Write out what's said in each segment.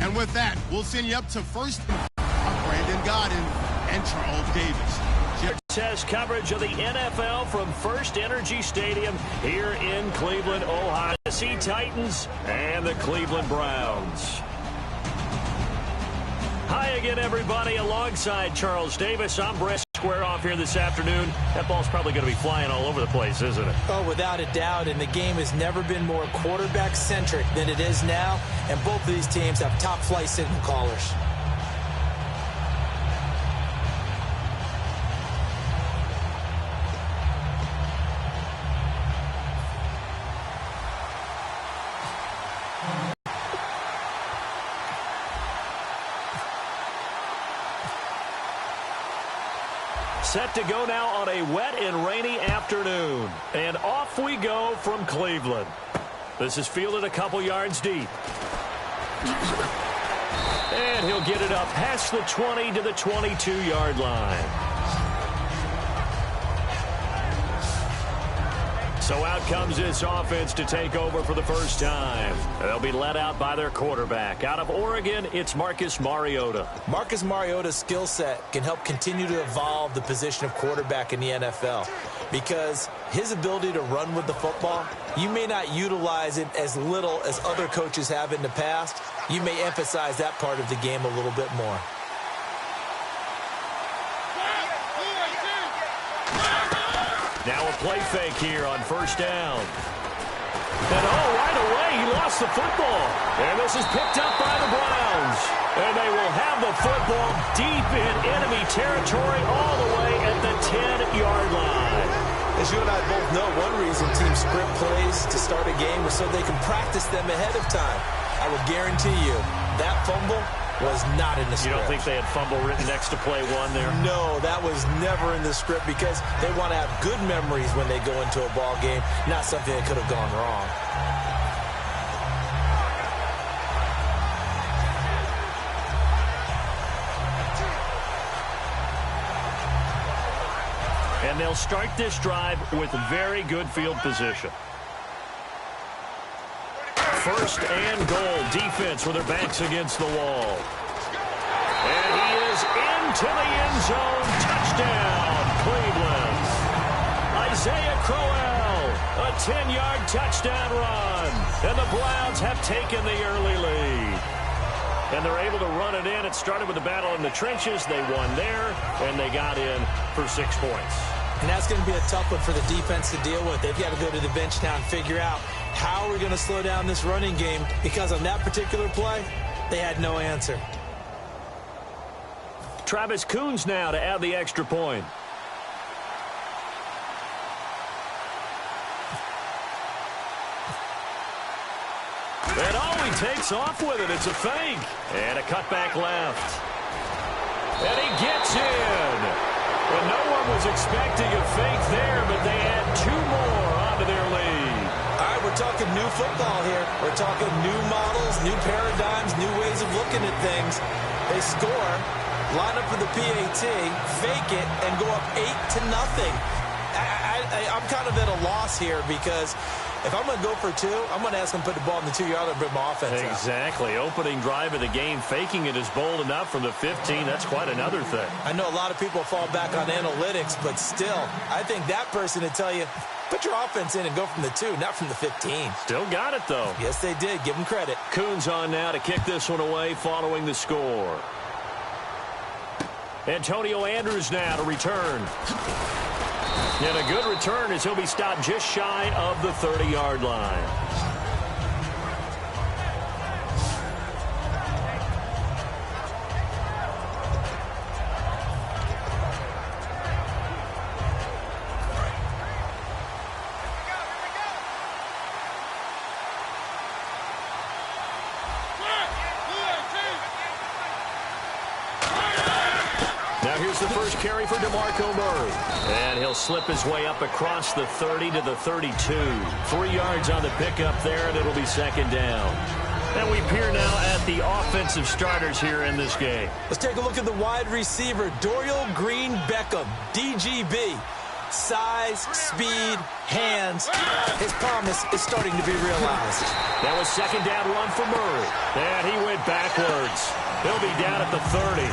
And with that, we'll send you up to first Brandon Godden and Charles Davis. Test coverage of the NFL from First Energy Stadium here in Cleveland, Ohio. Tennessee Titans and the Cleveland Browns. Hi again, everybody. Alongside Charles Davis, I'm Brett. Square off here this afternoon. That ball's probably going to be flying all over the place, isn't it? Oh, without a doubt. And the game has never been more quarterback-centric than it is now. And both of these teams have top-flight signal callers. Set to go now on a wet and rainy afternoon. And off we go from Cleveland. This is fielded a couple yards deep. And he'll get it up past the 20 to the 22-yard line. So out comes this offense to take over for the first time. They'll be led out by their quarterback. Out of Oregon, it's Marcus Mariota. Marcus Mariota's skill set can help continue to evolve the position of quarterback in the NFL because his ability to run with the football, you may not utilize it as little as other coaches have in the past. You may emphasize that part of the game a little bit more. Now a play fake here on first down. And right away, he lost the football. And this is picked up by the Browns. And they will have the football deep in enemy territory all the way at the 10-yard line. As you and I both know, one reason teams script plays to start a game is so they can practice them ahead of time. I will guarantee you that fumble was not in the script. You don't think they had fumble written next to play one there? No, that was never in the script because they want to have good memories when they go into a ball game, not something that could have gone wrong. And they'll start this drive with very good field position. First and goal, defense with their backs against the wall. And he is into the end zone. Touchdown, Cleveland. Isaiah Crowell, a 10-yard touchdown run. And the Browns have taken the early lead. And they're able to run it in. It started with a battle in the trenches. They won there, and they got in for 6 points. And that's going to be a tough one for the defense to deal with. They've got to go to the bench now and figure out how we're going to slow down this running game because on that particular play, they had no answer. Travis Coons now to add the extra point. And he takes off with it. It's a fake. And a cutback left. And he gets in. And no one was expecting a fake there, but they add 2 more onto their lead. All right, we're talking new football here. We're talking new models, new paradigms, new ways of looking at things. They score, line up for the PAT, fake it, and go up 8-0. I'm kind of at a loss here because if I'm going to go for 2, I'm going to ask him to put the ball in the 2-yard line and bring my offense out. Exactly. Opening drive of the game, faking it is bold enough from the 15. That's quite another thing. I know a lot of people fall back on analytics, but still, I think that person would tell you, put your offense in and go from the 2, not from the 15. Still got it, though. Yes, they did. Give them credit. Coons on now to kick this one away following the score. Antonio Andrews now to return. And a good return as he'll be stopped just shy of the 30-yard line. The first carry for DeMarco Murray. And he'll slip his way up across the 30 to the 32. 3 yards on the pickup there, and it'll be second down. And we peer now at the offensive starters here in this game. Let's take a look at the wide receiver, Dorial Green Beckham, DGB. Size, speed, hands. His promise is starting to be realized. That was second down run for Murray. And he went backwards. He'll be down at the 30.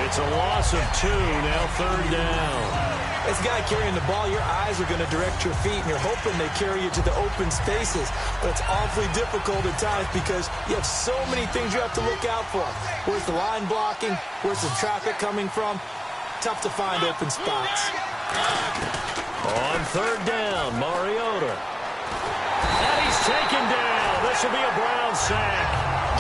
It's a loss of 2, now third down. As a guy carrying the ball, your eyes are going to direct your feet, and you're hoping they carry you to the open spaces. But it's awfully difficult at times because you have so many things you have to look out for. Where's the line blocking? Where's the traffic coming from? Tough to find open spots. On third down, Mariota. And he's taken down. This will be a Brown sack.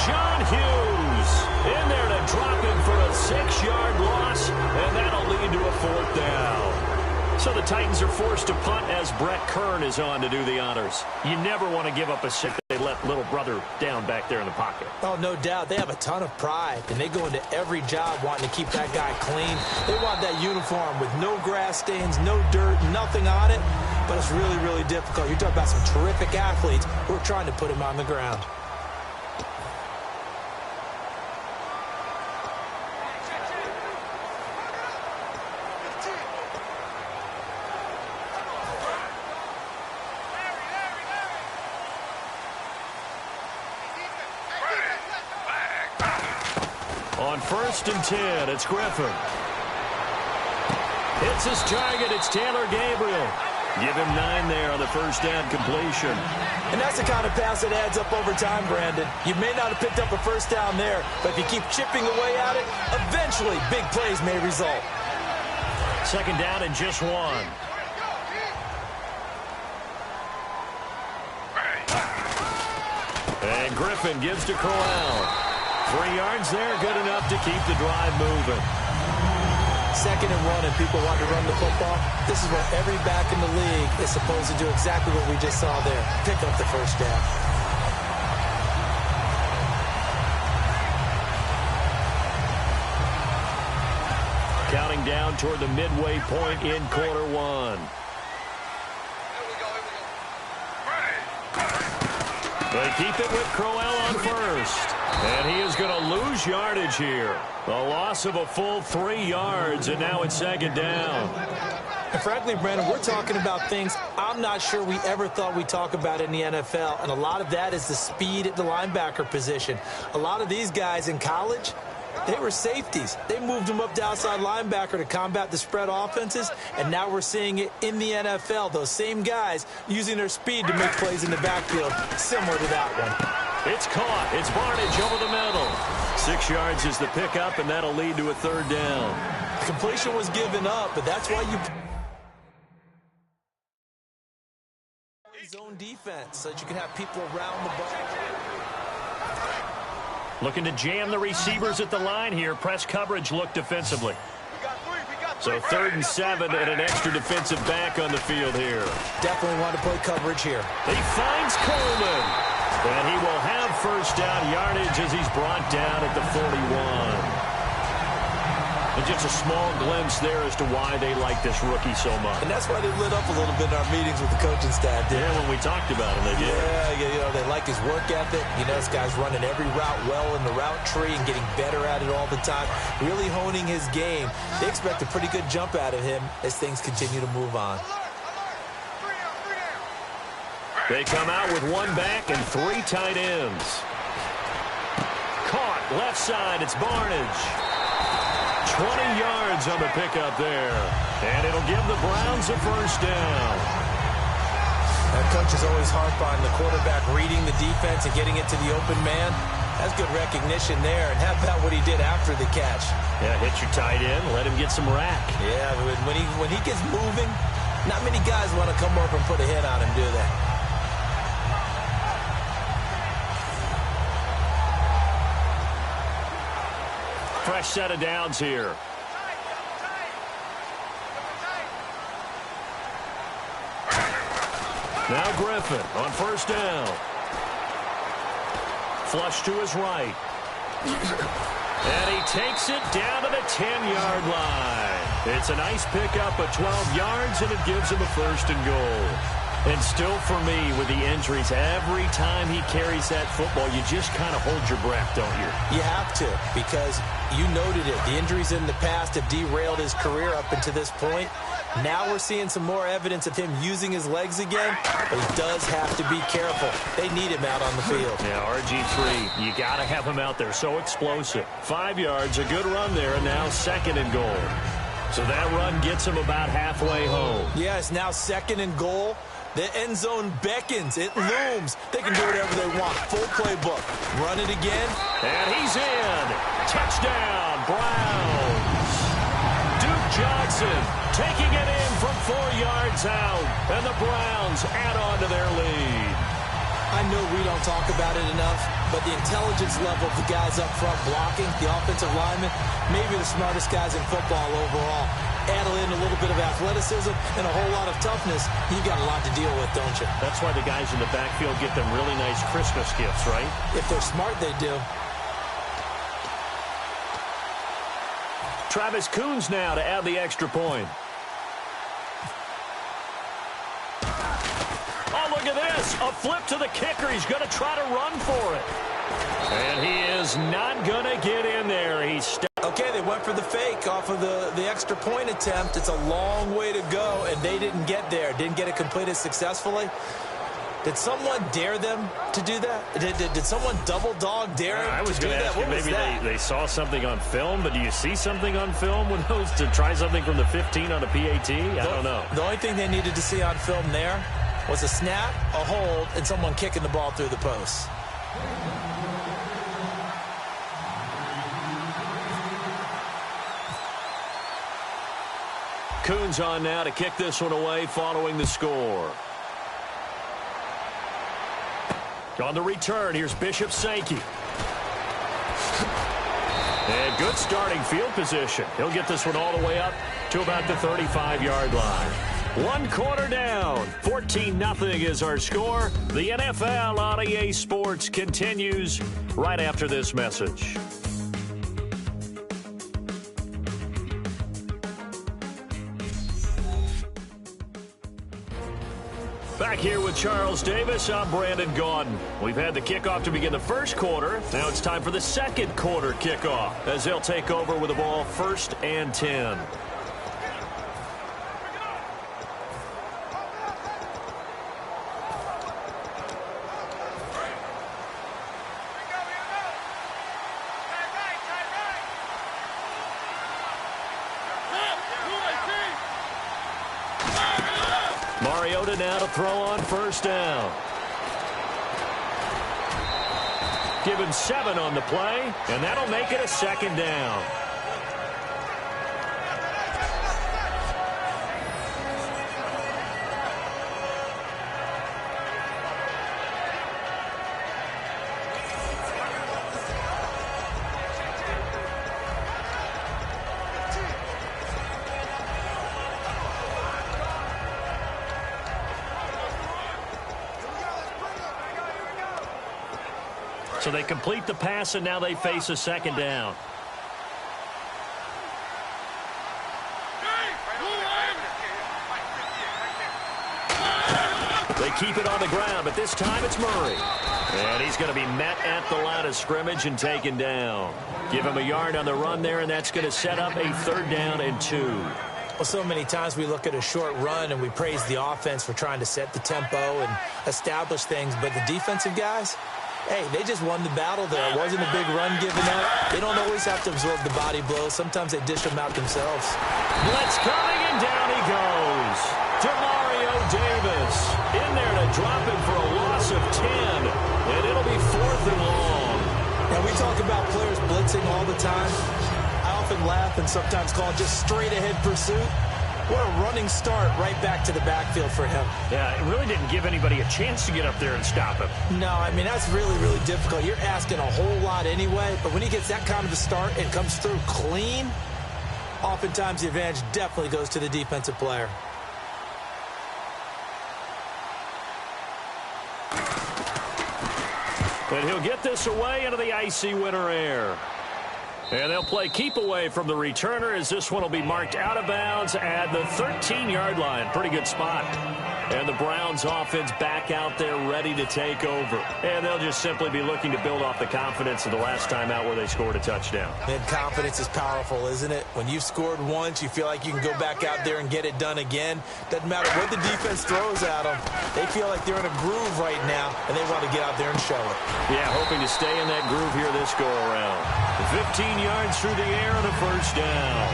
John Hughes in there to drop him for a 6-yard loss, and that'll lead to a fourth down. So the Titans are forced to punt as Brett Kern is on to do the honors. You never want to give up a sack. They let little brother down back there in the pocket. Oh, no doubt. They have a ton of pride, and they go into every job wanting to keep that guy clean. They want that uniform with no grass stains, no dirt, nothing on it. But it's really, really difficult. You're talking about some terrific athletes who are trying to put him on the ground. On 1st and 10, it's Griffin. Hits his target. It's Taylor Gabriel. Give him 9 there on the first down completion. And that's the kind of pass that adds up over time, Brandon. You may not have picked up a first down there, but if you keep chipping away at it, eventually big plays may result. Second down and just 1. And Griffin gives to Corral. 3 yards there, good enough to keep the drive moving. 2nd and 1, and people want to run the football. This is where every back in the league is supposed to do exactly what we just saw there. Pick up the first down. Counting down toward the midway point in quarter 1. They keep it with Crowell on first. And he is going to lose yardage here. A loss of a full 3 yards, and now it's second down. And frankly, Brandon, we're talking about things I'm not sure we ever thought we'd talk about in the NFL. And a lot of that is the speed at the linebacker position. A lot of these guys in college, they were safeties. They moved them up to outside linebacker to combat the spread offenses, and now we're seeing it in the NFL. Those same guys using their speed to make plays in the backfield, similar to that one. It's caught. It's Barnidge over the middle. 6 yards is the pickup, and that'll lead to a third down. Completion was given up, but that's why you zone defense, so that you can have people around the ball. Looking to jam the receivers at the line here. Press coverage look defensively. So 3rd and 7 and an extra defensive back on the field here. Definitely want to play coverage here. He finds Coleman. And he will have first down yardage as he's brought down at the 41. And just a small glimpse there as to why they like this rookie so much. And that's why they lit up a little bit in our meetings with the coaching staff. Yeah, when we talked about him, they did. Yeah, you know, they like his work ethic. You know, this guy's running every route well in the route tree and getting better at it all the time. Really honing his game. They expect a pretty good jump out of him as things continue to move on. They come out with 1 back and 3 tight ends. Caught left side. It's Barnidge. 20 yards on the pickup there. And it'll give the Browns a first down. That coach is always harp on the quarterback reading the defense and getting it to the open man. That's good recognition there. And how about what he did after the catch? Yeah, hit your tight end. Let him get some rack. Yeah, when he gets moving, not many guys want to come over and put a hit on him, do they? Fresh set of downs here. Now Griffin on first down. Flush to his right. And he takes it down to the 10-yard line. It's a nice pickup of 12 yards, and it gives him a 1st and goal. And still for me, with the injuries, every time he carries that football, you just kind of hold your breath, don't you? You have to, because you noted it. The injuries in the past have derailed his career up until this point. Now we're seeing some more evidence of him using his legs again, but he does have to be careful. They need him out on the field. Yeah, RG3, you got to have him out there. So explosive. 5 yards, a good run there, and now 2nd and goal. So that run gets him about halfway home. Yeah, it's now 2nd and goal. The end zone beckons. It looms. They can do whatever they want. Full playbook. Run it again. And he's in. Touchdown, Browns. Duke Johnson taking it in from 4 yards out. And the Browns add on to their lead. I know we don't talk about it enough, but the intelligence level of the guys up front blocking, the offensive linemen, maybe the smartest guys in football overall. Add in a little bit of athleticism and a whole lot of toughness, you got a lot to deal with, don't you? That's why the guys in the backfield get them really nice Christmas gifts, right? If they're smart, they do. Travis Coons now to add the extra point. Oh, look at this. A flip to the kicker. He's going to try to run for it. And he is not going to get in there. He's okay, they went for the fake off of the extra point attempt. It's a long way to go, and they didn't get there. Didn't get it completed successfully. Did someone dare them to do that? Did someone double dog dare them I was to do going to that? ask you, What was maybe that? they saw something on film, but do you see something on film with those to try something from the 15 on a PAT? I don't know. The only thing they needed to see on film there was a snap, a hold, and someone kicking the ball through the post. Coons on now to kick this one away following the score. On the return, here's Bishop Sankey. And good starting field position. He'll get this one all the way up to about the 35-yard line. 1 quarter down. 14-0 is our score. The NFL on EA Sports continues right after this message. Back here with Charles Davis, I'm Brandon Gaudin. We've had the kickoff to begin the first quarter. Now it's time for the second quarter kickoff as they'll take over with the ball 1st and 10. Mariota now to throw on 1st down. Give him 7 on the play, and that'll make it a 2nd down. So they complete the pass, and now they face a 2nd down. They keep it on the ground, but this time it's Murray. And he's going to be met at the line of scrimmage and taken down. Give him a yard on the run there, and that's going to set up a 3rd down and 2. Well, so many times we look at a short run and we praise the offense for trying to set the tempo and establish things, but the defensive guys, hey, they just won the battle there. It wasn't a big run given up. They don't always have to absorb the body blows. Sometimes they dish them out themselves. Blitz coming, and down he goes. Demario Davis in there to drop him for a loss of 10. And it'll be 4th and long. And we talk about players blitzing all the time. I often laugh and sometimes call it just straight-ahead pursuit. What a running start right back to the backfield for him. Yeah, it really didn't give anybody a chance to get up there and stop him. No, I mean, that's really, really difficult. You're asking a whole lot anyway, but when he gets that kind of a start and comes through clean, oftentimes the advantage definitely goes to the defensive player. And he'll get this away into the icy winter air. And they'll play keep away from the returner as this one will be marked out of bounds at the 13-yard line. Pretty good spot. And the Browns offense back out there ready to take over. And they'll just simply be looking to build off the confidence of the last time out where they scored a touchdown. And confidence is powerful, isn't it? When you've scored once, you feel like you can go back out there and get it done again. Doesn't matter what the defense throws at them. They feel like they're in a groove right now, and they want to get out there and show it. Yeah, hoping to stay in that groove here this go-around. 15 yards through the air and a first down.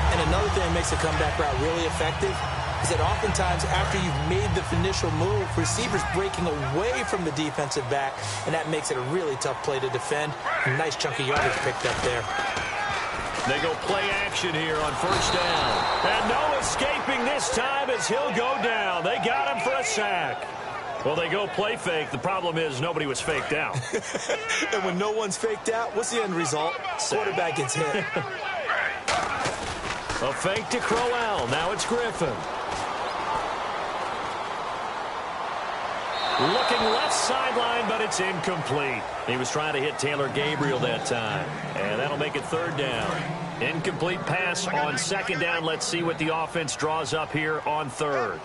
And another thing that makes the comeback route really effective is that oftentimes after you've made the initial move, receivers breaking away from the defensive back, and that makes it a really tough play to defend. A nice chunk of yardage picked up there. They go play action here on first down. And no escaping this time as he'll go down. They got him for a sack. Well, they go play fake. The problem is nobody was faked out. And when no one's faked out, what's the end result? Quarterback gets hit. A fake to Crowell. Now it's Griffin. Looking left sideline, but it's incomplete. He was trying to hit Taylor Gabriel that time. And that'll make it third down. Incomplete pass on second down. Let's see what the offense draws up here on third.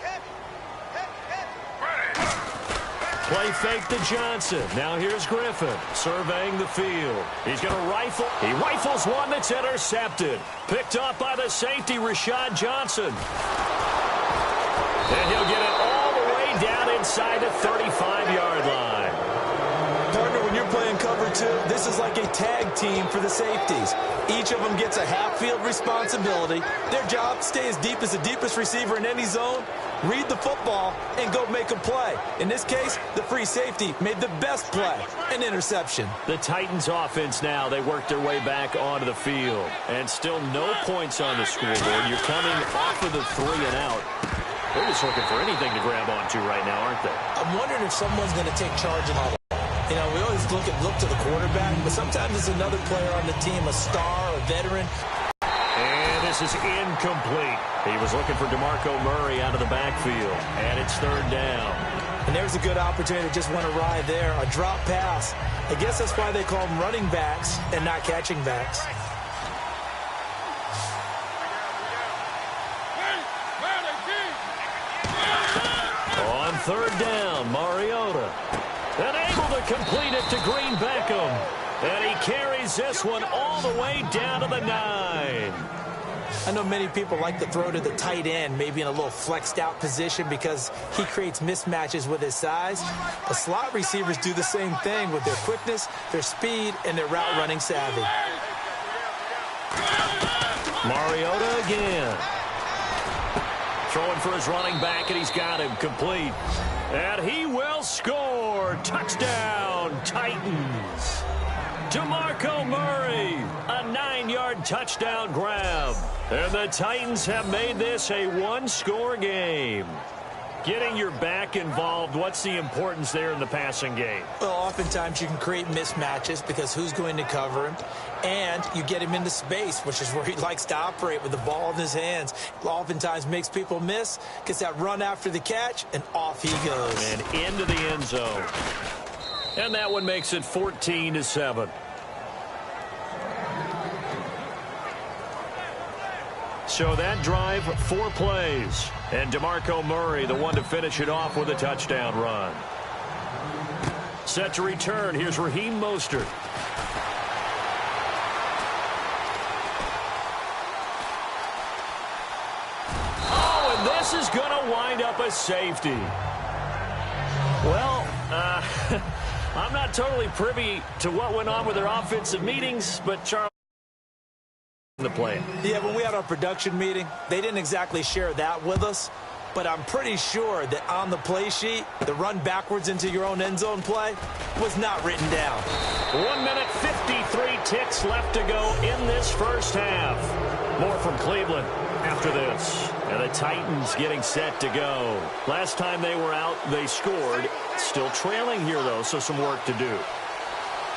Play fake to Johnson. Now here's Griffin surveying the field. He's going to rifle. He rifles one that's intercepted. Picked up by the safety, Rashad Johnson. And he'll get it all the way down inside the 35-yard line. Partner, when you're playing cover two, this is like a tag team for the safeties. Each of them gets a half-field responsibility. Their job, stay as deep as the deepest receiver in any zone, read the football, and go make a play. In this case, the free safety made the best play, an interception. The Titans offense now, they worked their way back onto the field. And still no points on the scoreboard. You're coming off of the 3 and out. They're just looking for anything to grab onto right now, aren't they? I'm wondering if someone's going to take charge of all that. You know, we always look to the quarterback, but sometimes it's another player on the team, a star, a veteran. And this is incomplete. He was looking for DeMarco Murray out of the backfield, and it's third down. And there's a good opportunity, just went awry there, a drop pass. I guess that's why they call them running backs and not catching backs. On third down, Mariota. And able to complete it to Green Beckham. And he carries this one all the way down to the 9. I know many people like to throw to the tight end, maybe in a little flexed out position because he creates mismatches with his size. The slot receivers do the same thing with their quickness, their speed, and their route running savvy. Mariota again. Throwing for his running back, and he's got him complete. And he will score. Touchdown, Titans. DeMarco Murray, a 9-yard touchdown grab. And the Titans have made this a one-score game. Getting your back involved, what's the importance there in the passing game? Well, oftentimes you can create mismatches because who's going to cover him? And you get him into space, which is where he likes to operate with the ball in his hands. Oftentimes makes people miss, gets that run after the catch, and off he goes. And into the end zone. And that one makes it 14-7. So that drive, 4 plays. And DeMarco Murray, the one to finish it off with a touchdown run. Set to return. Here's Raheem Mostert. Oh, and this is going to wind up a safety. Well, I'm not totally privy to what went on with their offensive meetings, but Charles, the play. Yeah, when we had our production meeting, they didn't exactly share that with us, but I'm pretty sure that on the play sheet, the run backwards into your own end zone play was not written down. 1 minute, 53 ticks left to go in this first half. More from Cleveland after this. And the Titans getting set to go. Last time they were out, they scored. Still trailing here, though, so some work to do.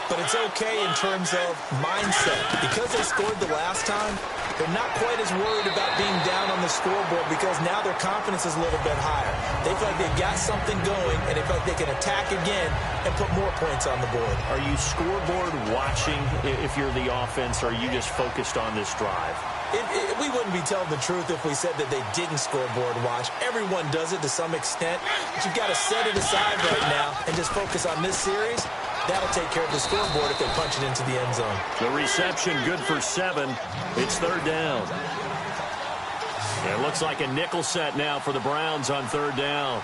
but it's okay in terms of mindset. Because they scored the last time, they're not quite as worried about being down on the scoreboard because now their confidence is a little bit higher. They feel like they've got something going, and they feel like they can attack again and put more points on the board. Are you scoreboard watching if you're the offense, or are you just focused on this drive? We wouldn't be telling the truth if we said that they didn't scoreboard watch. Everyone does it to some extent, but you've got to set it aside right now and just focus on this series. That'll take care of the scoreboard if they punch it into the end zone. The reception good for 7. It's third down. It looks like a nickel set now for the Browns on third down.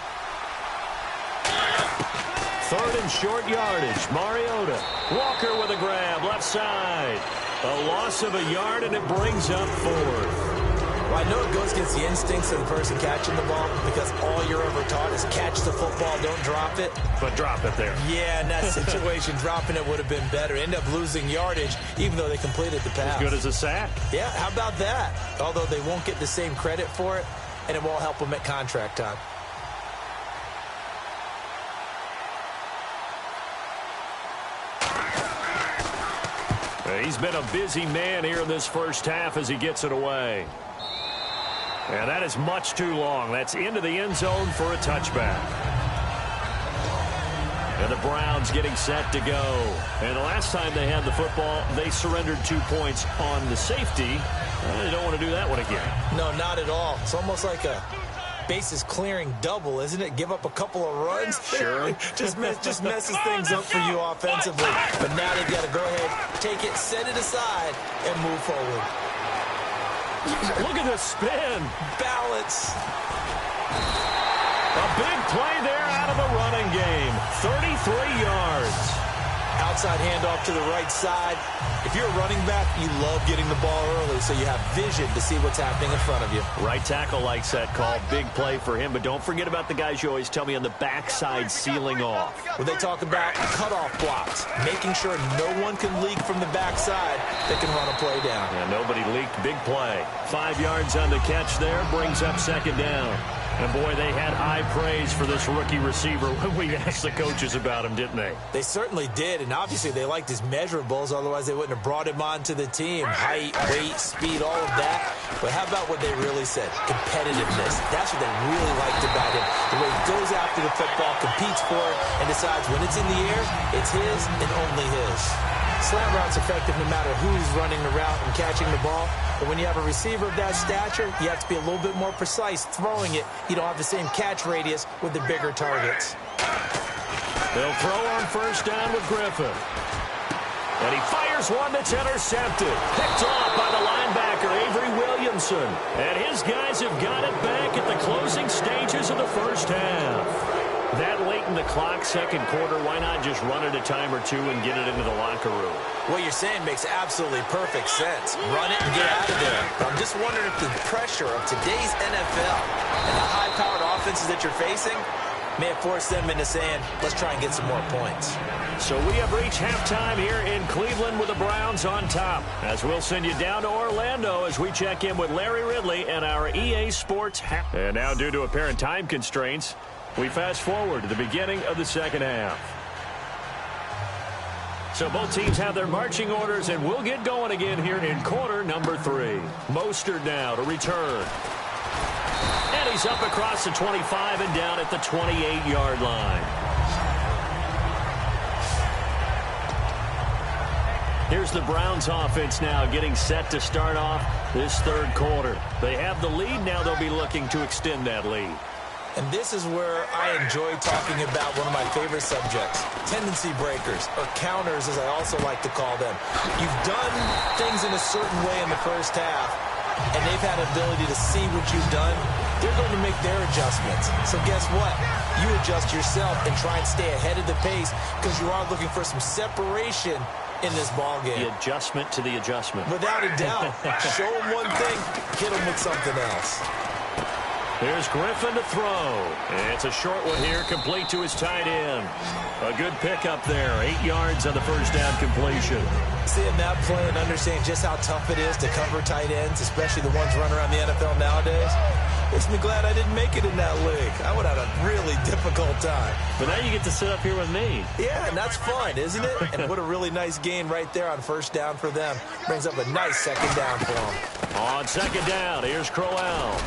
Third and short yardage. Mariota. Walker with a grab, left side. A loss of a yard, and it brings up fourth. Well, I know it goes against the instincts of the person catching the ball because all you're ever taught is catch the football, don't drop it. But drop it there. Yeah, in that situation, dropping it would have been better. End up losing yardage, even though they completed the pass. As good as a sack. Yeah, how about that? Although they won't get the same credit for it, and it won't help them at contract time. He's been a busy man here in this first half as he gets it away. And that is much too long. That's into the end zone for a touchback. And the Browns getting set to go. And the last time they had the football, they surrendered 2 points on the safety. They don't want to do that one again. No, not at all. It's almost like a bases clearing double, isn't it? Give up a couple of runs. Sure. just messes things up for you offensively. But now they've got to go ahead, take it, set it aside, and move forward. Look at the spin. Balance. A big play there out of the running game. 33 yards. Outside handoff to the right side. If you're a running back, you love getting the ball early so you have vision to see what's happening in front of you. Right tackle likes that call. Big play for him. But don't forget about the guys you always tell me on the backside sealing off. When they talk about cutoff blocks, making sure no one can leak from the backside that can run a play down. Yeah, nobody leaked. Big play. 5 yards on the catch there. Brings up second down. And, boy, they had high praise for this rookie receiver when we asked the coaches about him, didn't they? They certainly did, and obviously they liked his measurables. Otherwise, they wouldn't have brought him onto the team. Height, weight, speed, all of that. But how about what they really said? Competitiveness. That's what they really liked about him. The way he goes after the football, competes for it, and decides when it's in the air, it's his and only his. Slant route's effective no matter who's running the route and catching the ball. But when you have a receiver of that stature, you have to be a little bit more precise throwing it. You don't have the same catch radius with the bigger targets. They'll throw on first down with Griffin. And he fires one that's intercepted. Picked off by the linebacker, Avery Williamson. And his guys have got it back at the closing stages of the first half. That late in the clock, second quarter, why not just run it a time or two and get it into the locker room? What you're saying makes absolutely perfect sense. Run it and get out of there. But I'm just wondering if the pressure of today's NFL and the high-powered offenses that you're facing may have forced them into saying, let's try and get some more points. So we have reached halftime here in Cleveland with the Browns on top. As we'll send you down to Orlando as we check in with Larry Ridley and our EA Sports. And now, due to apparent time constraints, we fast forward to the beginning of the second half. So both teams have their marching orders, and we'll get going again here in quarter number 3. Mostert now to return. And he's up across the 25 and down at the 28-yard line. Here's the Browns offense now getting set to start off this third quarter. They have the lead. Now they'll be looking to extend that lead. And this is where I enjoy talking about one of my favorite subjects, tendency breakers, or counters as I also like to call them. You've done things in a certain way in the first half, and they've had an ability to see what you've done. They're going to make their adjustments. So guess what? You adjust yourself and try and stay ahead of the pace because you are looking for some separation in this ball game. The adjustment to the adjustment. Without a doubt. Show them one thing, hit them with something else. Here's Griffin to throw. It's a short one here, complete to his tight end. A good pickup there, 8 yards on the first down completion. Seeing that play and understanding just how tough it is to cover tight ends, especially the ones running around the NFL nowadays, Makes me glad I didn't make it in that league. I would have had a really difficult time. But now you get to sit up here with me. Yeah, and that's fun, isn't it? And what a really nice gain right there on first down for them. Brings up a nice second down for them. On second down, here's Crowell.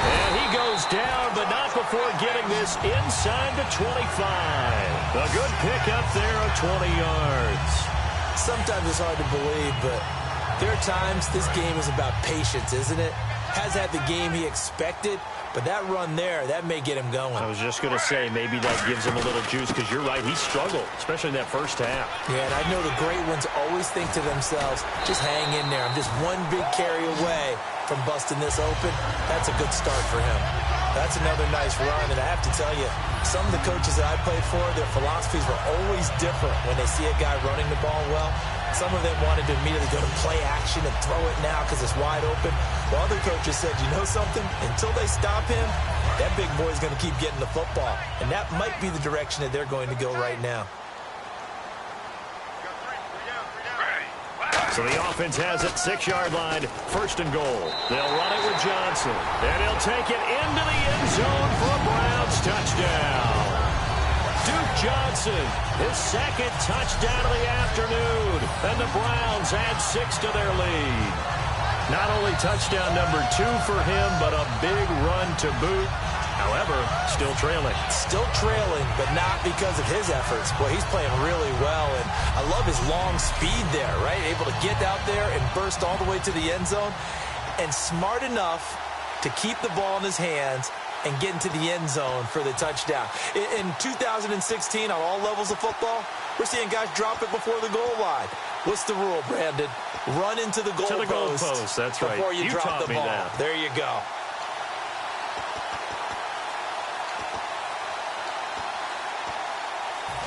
And he goes down, but not before getting this inside the 25. A good pickup there of 20 yards. Sometimes it's hard to believe, but there are times this game is about patience, isn't it? Has had the game he expected, but that run there, that may get him going. I was just going to say, maybe that gives him a little juice, because you're right, he struggled, especially in that first half. Yeah, and I know the great ones always think to themselves, just hang in there. I'm just one big carry away from busting this open. That's a good start for him. That's another nice run, and I have to tell you, some of the coaches that I played for, their philosophies were always different when they see a guy running the ball well. Some of them wanted to immediately go to play action and throw it now because it's wide open. While other coaches said, you know something? Until they stop him, that big boy's going to keep getting the football. And that might be the direction that they're going to go right now. So the offense has it, 6-yard line, first and goal. They'll run it with Johnson, and he'll take it into the end zone for a Browns touchdown. Duke Johnson, his second touchdown of the afternoon, and the Browns add 6 to their lead. Not only touchdown number 2 for him, but a big run to boot. However, still trailing. Still trailing, but not because of his efforts. Boy, he's playing really well, and I love his long speed there, right? Able to get out there and burst all the way to the end zone, and smart enough to keep the ball in his hands and get into the end zone for the touchdown. In 2016, on all levels of football, we're seeing guys drop it before the goal line. What's the rule, Brandon? Run into the goal post. That's right. Before you drop the ball. That. There you go.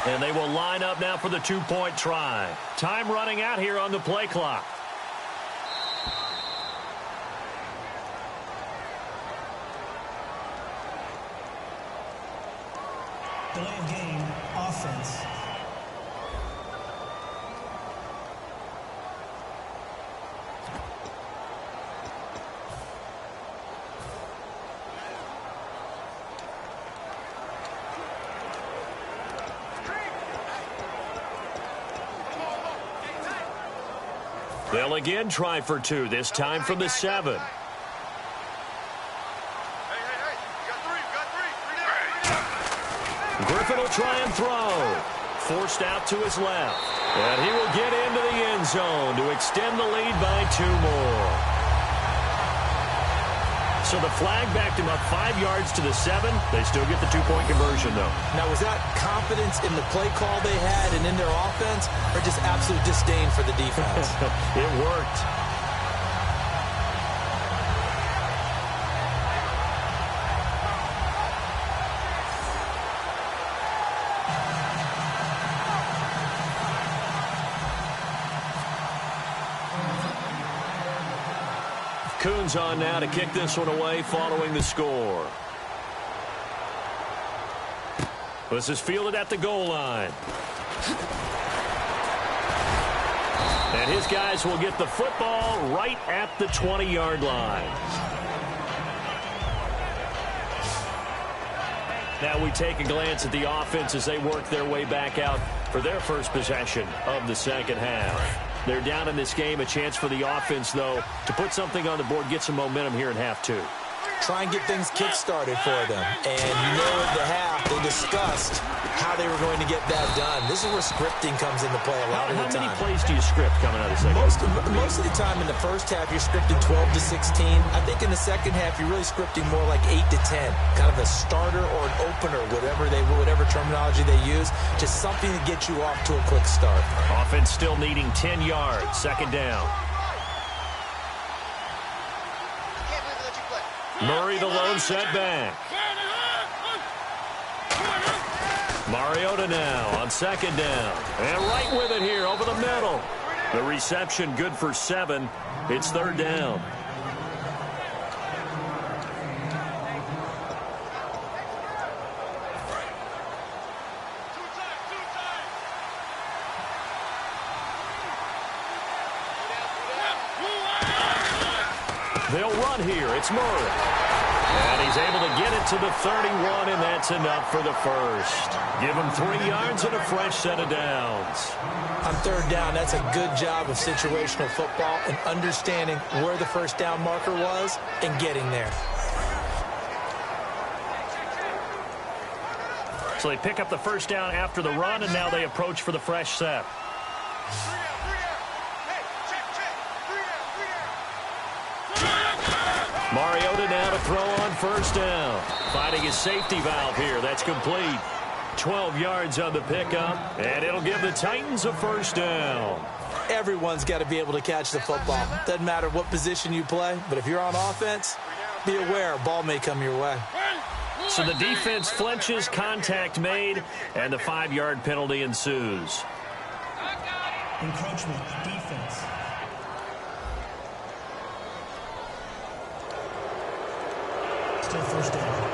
And they will line up now for the 2-point try. Time running out here on the play clock. Delay of game, offense. They'll again try for 2, this time from the 7. Griffin will try and throw. Forced out to his left. And he will get into the end zone to extend the lead by 2 more. So the flag backed him up 5 yards to the 7. They still get the 2-point conversion, though. Now, was that confidence in the play call they had and in their offense, or just absolute disdain for the defense? It worked. Coons on now to kick this one away following the score. This is fielded at the goal line. And his guys will get the football right at the 20-yard line. Now we take a glance at the offense as they work their way back out for their first possession of the second half. They're down in this game. A chance for the offense, though, to put something on the board, get some momentum here in half 2. Try and get things kick-started for them. And you know at the half, they discussed how they were going to get that done. This is where scripting comes into play a lot of the time. How many plays do you script coming out of the second half? Most of the time in the first half, you're scripting 12 to 16. I think in the second half, you're really scripting more like 8 to 10. Kind of a starter or an opener, whatever terminology they use. Just something to get you off to a quick start. Offense still needing 10 yards. Second down. Murray the lone setback. Mariota now on second down. And right with it here over the middle. The reception good for 7. It's third down. They'll run here. It's Murray. And he's able to get it to the 31, and that's enough for the first. Give him 3 yards and a fresh set of downs. On third down, that's a good job of situational football and understanding where the first down marker was and getting there. So they pick up the first down after the run, and now they approach for the fresh set. Mariota now to throw on first down. Finding his safety valve here. That's complete. 12 yards on the pickup, and it'll give the Titans a first down. Everyone's got to be able to catch the football. Doesn't matter what position you play, but if you're on offense, be aware a ball may come your way. So the defense flinches, contact made, and the 5-yard penalty ensues. Encroachment, defense. Still first down.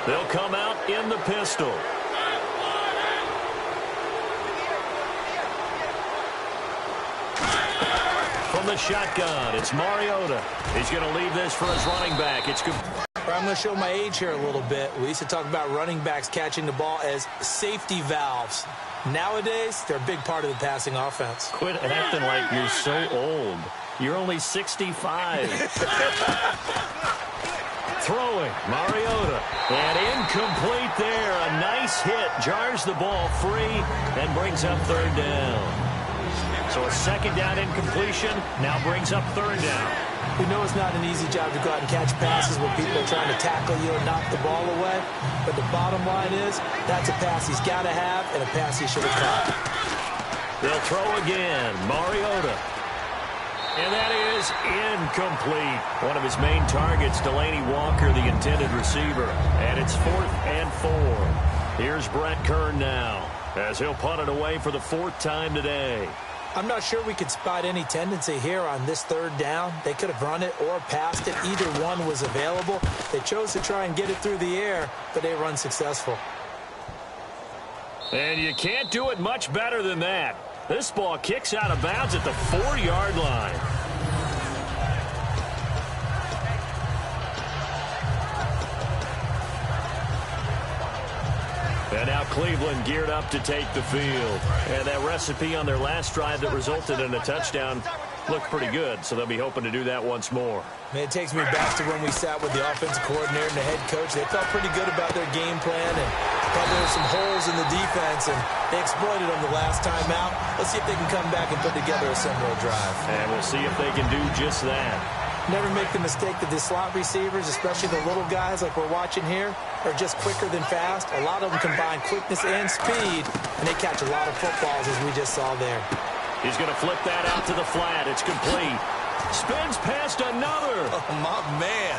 They'll come out in the pistol. From the shotgun, it's Mariota. He's going to leave this for his running back. It's good. I'm going to show my age here a little bit. We used to talk about running backs catching the ball as safety valves. Nowadays, they're a big part of the passing offense. Quit acting like you're so old. You're only 65. Throwing, Mariota. And incomplete there. A nice hit. Jars the ball free and brings up third down. So a second down incompletion now brings up third down. We know it's not an easy job to go out and catch passes when people are trying to tackle you and knock the ball away. But the bottom line is, that's a pass he's got to have and a pass he should have caught. They'll throw again. Mariota. And that is incomplete. One of his main targets, Delaney Walker, the intended receiver. And it's 4th and 4. Here's Brett Kern now, as he'll punt it away for the 4th time today. I'm not sure we could spot any tendency here on this third down. They could have run it or passed it. Either one was available. They chose to try and get it through the air, but they were unsuccessful. And you can't do it much better than that. This ball kicks out of bounds at the 4-yard line. And now Cleveland geared up to take the field. And that recipe on their last drive that resulted in a touchdown looked pretty good, so they'll be hoping to do that once more. Man, it takes me back to when we sat with the offensive coordinator and the head coach. They felt pretty good about their game plan and thought there were some holes in the defense, and they exploited them the last time out. Let's see if they can come back and put together a similar drive. And we'll see if they can do just that. Never make the mistake that the slot receivers, especially the little guys like we're watching here, are just quicker than fast. A lot of them combine quickness and speed, and they catch a lot of footballs, as we just saw there. He's going to flip that out to the flat. It's complete. Spins past another. Oh, my man.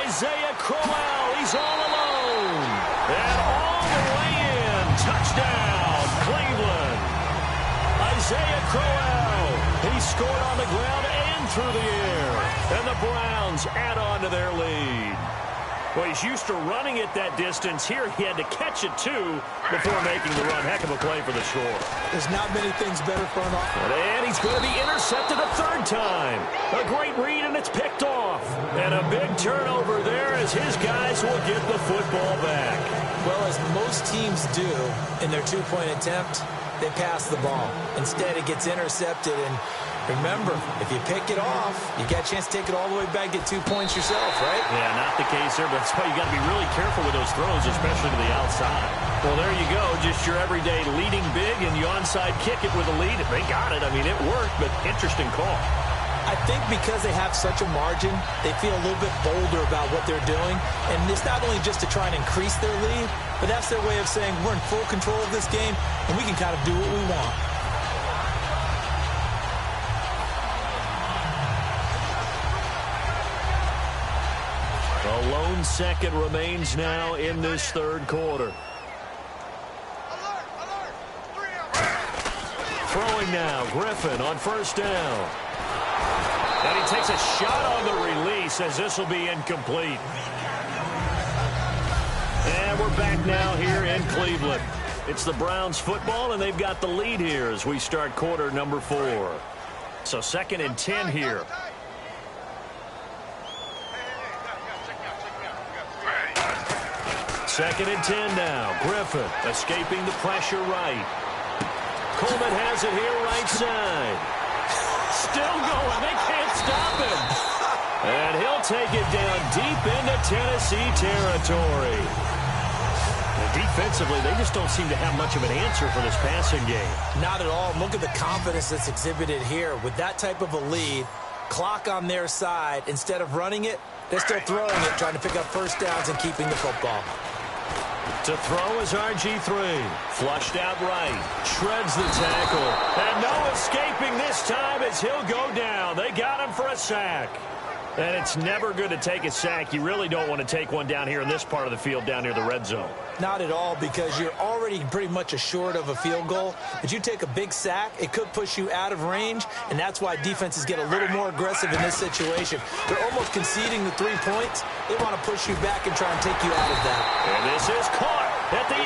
Isaiah Crowell, he's all alone. And all the way in. Touchdown, Cleveland. Isaiah Crowell. He scored on the ground and through the air. And the Browns add on to their lead. Well, he's used to running it that distance. Here he had to catch it, too, before making the run. Heck of a play for the score. There's not many things better for an offense. And he's going to be intercepted a third time. A great read, and it's picked off. And a big turnover there as his guys will get the football back. Well, as most teams do in their two-point attempt, they pass the ball. Instead, it gets intercepted, and remember, if you pick it off, you got a chance to take it all the way back, get 2 points yourself, right? Yeah, not the case there, but that's why you got to be really careful with those throws, especially to the outside. Well, there you go, just your everyday leading big, and you onside kick it with a lead. They got it. I mean, it worked, but interesting call. I think because they have such a margin, they feel a little bit bolder about what they're doing. And it's not only just to try and increase their lead, but that's their way of saying we're in full control of this game, and we can kind of do what we want. A lone second remains now in this third quarter. Throwing now, Griffin on first down. And he takes a shot on the release as this will be incomplete. And we're back now here in Cleveland. It's the Browns football, and they've got the lead here as we start quarter number 4. So 2nd and 10 here. Second and 10 now. Griffin escaping the pressure right. Coleman has it here right side. Still going. They can't stop him. And he'll take it down deep into Tennessee territory. And defensively, they just don't seem to have much of an answer for this passing game. Not at all. Look at the confidence that's exhibited here. With that type of a lead, clock on their side, instead of running it, they're still throwing it, trying to pick up first downs and keeping the football. To throw is RG3. Flushed out right. Shreds the tackle. And no escaping this time as he'll go down. They got him for a sack. And it's never good to take a sack. You really don't want to take one down here in this part of the field down near the red zone. Not at all, because you're already pretty much assured of a field goal. But you take a big sack, it could push you out of range, and that's why defenses get a little more aggressive in this situation. They're almost conceding the 3 points. They want to push you back and try and take you out of that. And this is caught at the 8.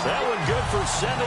That one good for 17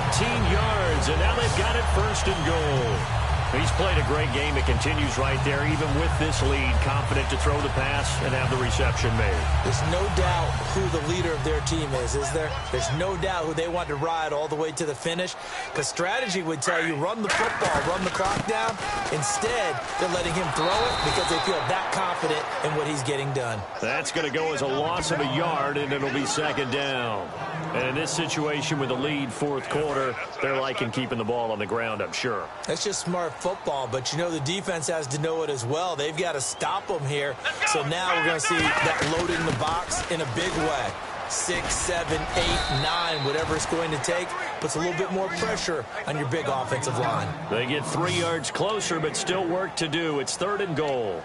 yards, and now they've got it 1st and goal. He's played a great game. It continues right there, even with this lead, confident to throw the pass and have the reception made. There's no doubt who the leader of their team is there? There's no doubt who they want to ride all the way to the finish. Because strategy would tell you, run the football, run the clock down. Instead, they're letting him throw it because they feel that confident in what he's getting done. That's going to go as a loss of a yard, and it'll be 2nd down. And in this situation with the lead 4th quarter, they're liking keeping the ball on the ground, I'm sure. That's just smart football, but you know the defense has to know it as well. They've got to stop them here. So now we're going to see that loading the box in a big way. 6, 7, 8, 9, whatever it's going to take, puts a little bit more pressure on your big offensive line. They get 3 yards closer, but still work to do. It's 3rd and goal.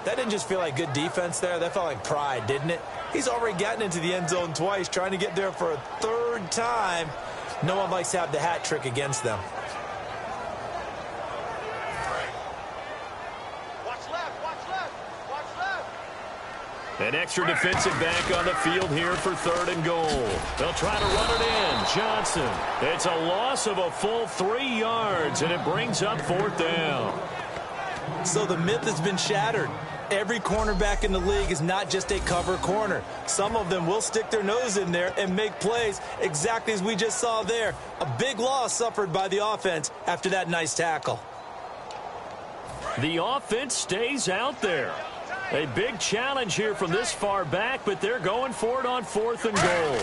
That didn't just feel like good defense there. That felt like pride, didn't it? He's already gotten into the end zone twice, trying to get there for a 3rd time. No one likes to have the hat trick against them. An extra defensive back on the field here for 3rd and goal. They'll try to run it in. Johnson. It's a loss of a full 3 yards, and it brings up 4th down. So the myth has been shattered. Every cornerback in the league is not just a cover corner. Some of them will stick their nose in there and make plays exactly as we just saw there. A big loss suffered by the offense after that nice tackle. The offense stays out there. A big challenge here from this far back, but they're going for it on 4th and goal.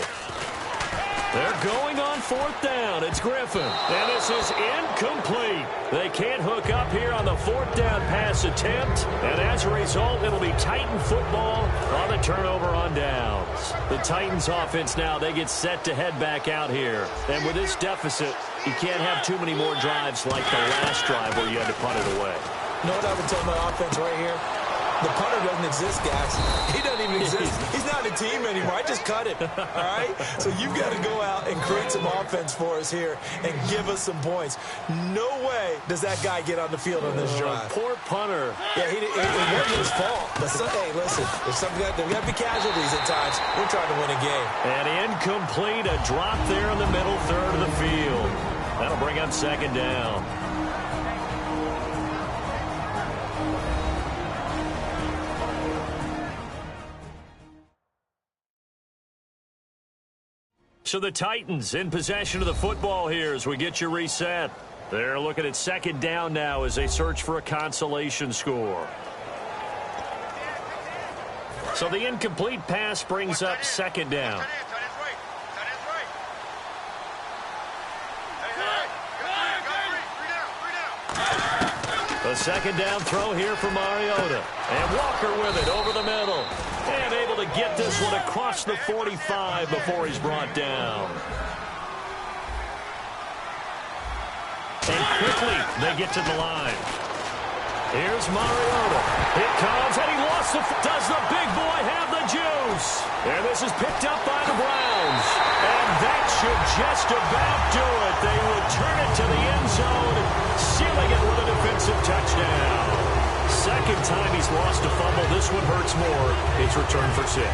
They're going on 4th down. It's Griffin. And this is incomplete. They can't hook up here on the 4th down pass attempt. And as a result, it'll be Titan football on the turnover on downs. The Titans offense now, they get set to head back out here. And with this deficit, you can't have too many more drives like the last drive where you had to punt it away. You know what I would tell my offense right here? The punter doesn't exist, guys. He doesn't even exist. He's not a team anymore. I just cut him, all right? So you've got to go out and create some offense for us here and give us some points. No way does that guy get on the field on this drive. Poor punter. Yeah, it wasn't his fault. But hey, listen, there's got to be casualties at times. We're trying to win a game. And incomplete, a drop there in the middle third of the field. That'll bring up 2nd down. So the Titans in possession of the football here as we get you reset. They're looking at 2nd down now as they search for a consolation score. So the incomplete pass brings up 2nd down. A 2nd down throw here for Mariota. And Walker with it over the middle. And able to get this one across the 45 before he's brought down. And quickly they get to the line. Here's Mariota. It comes, and he lost the... Does the big boy have the juice? And this is picked up by the Browns. And that should just about do it. They return it to the end zone, sealing it with a defensive touchdown. 2nd time he's lost a fumble. This one hurts more. It's returned for 6.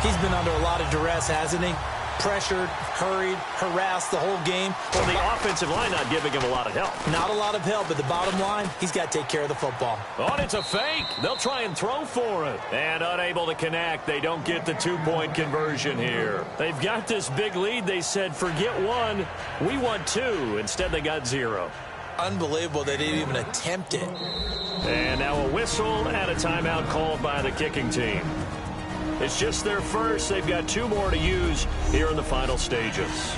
He's been under a lot of duress, hasn't he? pressured, hurried, harassed the whole game. Well, the offensive line not giving him a lot of help. Not a lot of help, but the bottom line, he's got to take care of the football. Oh, and it's a fake. They'll try and throw for it. And unable to connect. They don't get the two-point conversion here. They've got this big lead. They said, forget one. We want two. Instead, they got zero. Unbelievable they didn't even attempt it. And now a whistle and a timeout called by the kicking team. It's just their first. They've got two more to use here in the final stages.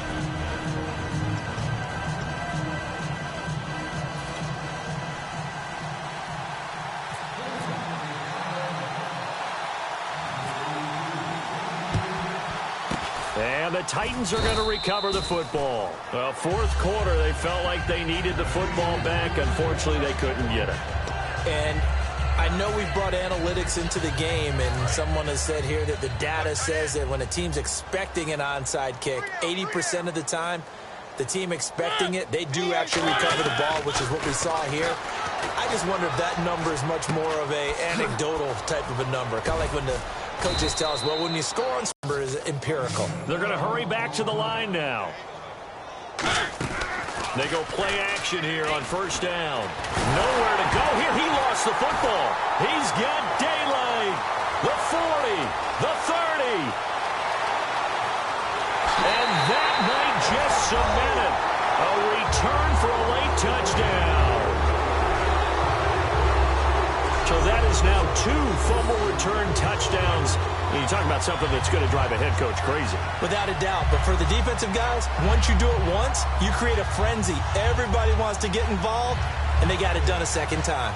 And the Titans are going to recover the football. Fourth quarter, they felt like they needed the football back. Unfortunately, they couldn't get it. And I know we've brought analytics into the game, and someone has said here that the data says that when a team's expecting an onside kick, 80% of the time, the team expecting it, they do actually recover the ball, which is what we saw here. I just wonder if that number is much more of a anecdotal type of a number. Kind of like when the coaches tell us, well, when you score on number is empirical. They're going to hurry back to the line now. They go play action here on first down. Nowhere to go here. He lost the football. He's got daylight. The 40, the 30. And that might just cement it. A return for a late touchdown. So that is now 2 fumble return touchdowns. You talk about something that's going to drive a head coach crazy. Without a doubt. But for the defensive guys, once you do it once, you create a frenzy. Everybody wants to get involved, and they got it done a second time.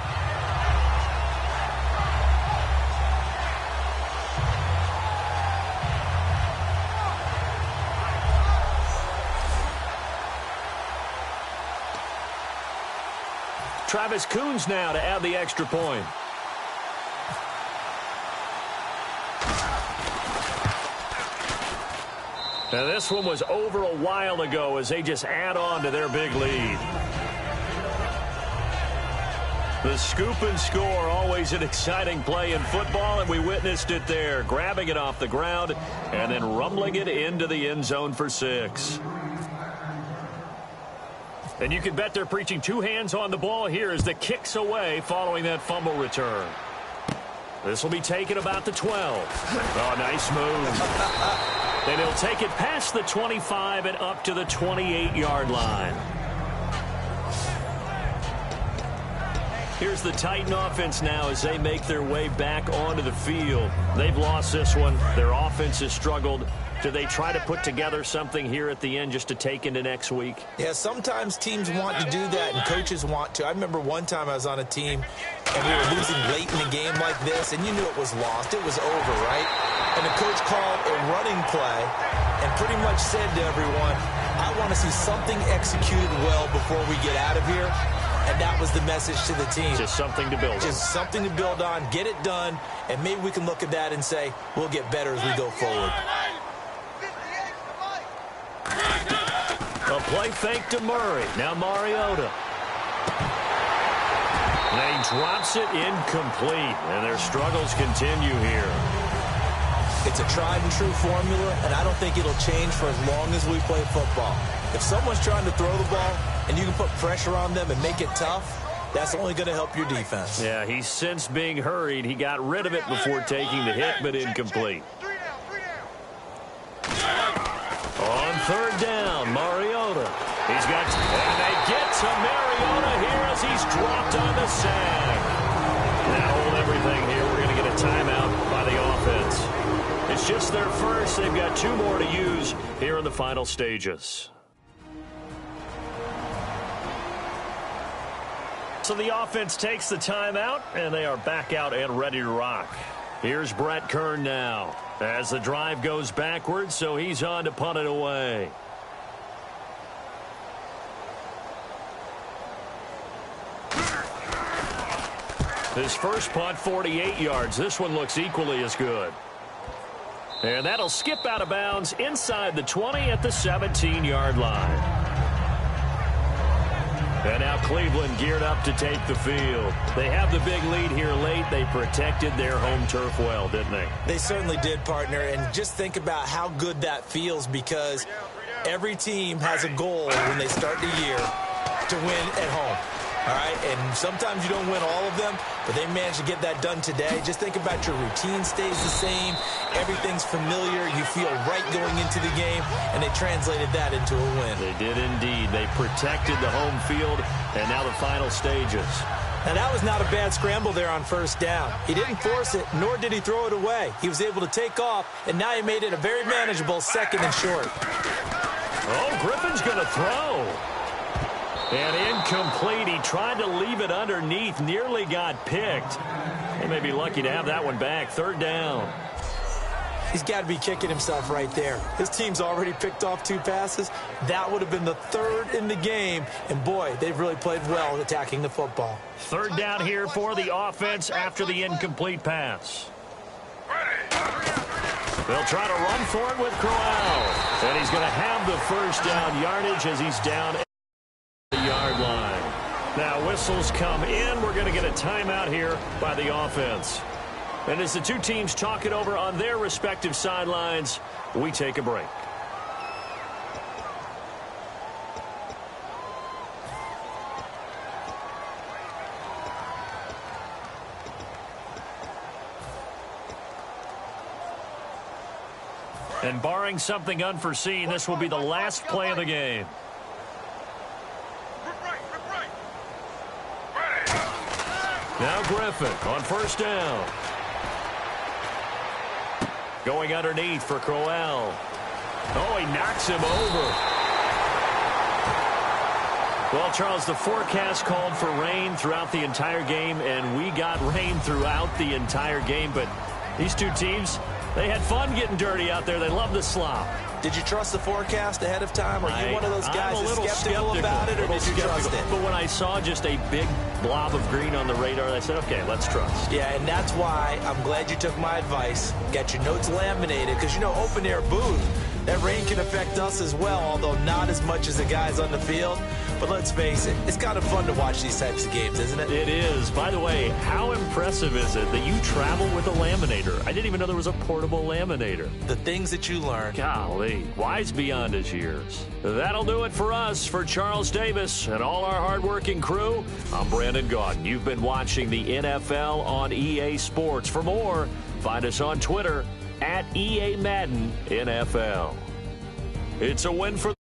Travis Coons now to add the extra point. Now this one was over a while ago as they just add on to their big lead. The scoop and score, always an exciting play in football, and we witnessed it there, grabbing it off the ground and then rumbling it into the end zone for 6. And you can bet they're preaching 2 hands on the ball here as the kick's away following that fumble return. This will be taken about the 12. Oh, nice move. And he'll take it past the 25 and up to the 28-yard line. Here's the Titan offense now as they make their way back onto the field. They've lost this one. Their offense has struggled. Do they try to put together something here at the end just to take into next week? Yeah, sometimes teams want to do that and coaches want to. I remember one time I was on a team and we were losing late in the game like this, and you knew it was lost. It was over, right? And the coach called a running play and pretty much said to everyone, I want to see something executed well before we get out of here. And that was the message to the team. Just something to build on. Just something to build on, get it done, and maybe we can look at that and say, we'll get better as we go forward. A play fake to Murray. Now Mariota. And he drops it incomplete. And their struggles continue here. It's a tried-and-true formula, and I don't think it'll change for as long as we play football. If someone's trying to throw the ball and you can put pressure on them and make it tough, that's only going to help your defense. Yeah, he's since being hurried. He got rid of it before taking the hit, but incomplete. On third down, Mariota. He's got, and they get to Mariota here as he's dropped on the sack. Now hold everything here. We're going to get a timeout by the offense. It's just their first. They've got 2 more to use here in the final stages. So the offense takes the timeout, and they are back out and ready to rock. Here's Brett Kern now as the drive goes backwards, so he's on to punt it away. His first punt, 48 yards. This one looks equally as good. And that'll skip out of bounds inside the 20 at the 17-yard line. And now Cleveland geared up to take the field. They have the big lead here late. They protected their home turf well, didn't they? They certainly did, partner. And just think about how good that feels, because every team has a goal when they start the year to win at home. All right, and sometimes you don't win all of them, but they managed to get that done today. Just think about your routine stays the same. Everything's familiar. You feel right going into the game, and they translated that into a win. They did indeed. They protected the home field, and now the final stages. Now, that was not a bad scramble there on first down. He didn't force it, nor did he throw it away. He was able to take off, and now he made it a very manageable second and short. Oh, Griffin's going to throw. And incomplete. He tried to leave it underneath. Nearly got picked. They may be lucky to have that one back. Third down. He's got to be kicking himself right there. His team's already picked off 2 passes. That would have been the 3rd in the game. And, boy, they've really played well attacking the football. Third down here for the offense after the incomplete pass. They'll try to run for it with Crowell. And he's going to have the first down yardage as he's down at the yard line. Now whistles come in. We're going to get a timeout here by the offense. And as the two teams talk it over on their respective sidelines, we take a break. And barring something unforeseen, this will be the last play of the game. Now Griffin on first down. Going underneath for Crowell. Oh, he knocks him over. Well, Charles, the forecast called for rain throughout the entire game, and we got rain throughout the entire game. But these two teams, they had fun getting dirty out there. They love the slop. Did you trust the forecast ahead of time? Are you one of those guys that's skeptical about it, or did you trust it? But when I saw just a big blob of green on the radar, I said, okay, let's trust. Yeah, and that's why I'm glad you took my advice. Got your notes laminated, because, you know, open-air booth, that rain can affect us as well, although not as much as the guys on the field. But let's face it, it's kind of fun to watch these types of games, isn't it? It is. By the way, how impressive is it that you travel with a laminator? I didn't even know there was a portable laminator. The things that you learn. Golly, wise beyond his years. That'll do it for us. For Charles Davis and all our hardworking crew, I'm Brandon Gaudin. You've been watching the NFL on EA Sports. For more, find us on Twitter @EA Madden NFL. It's a win for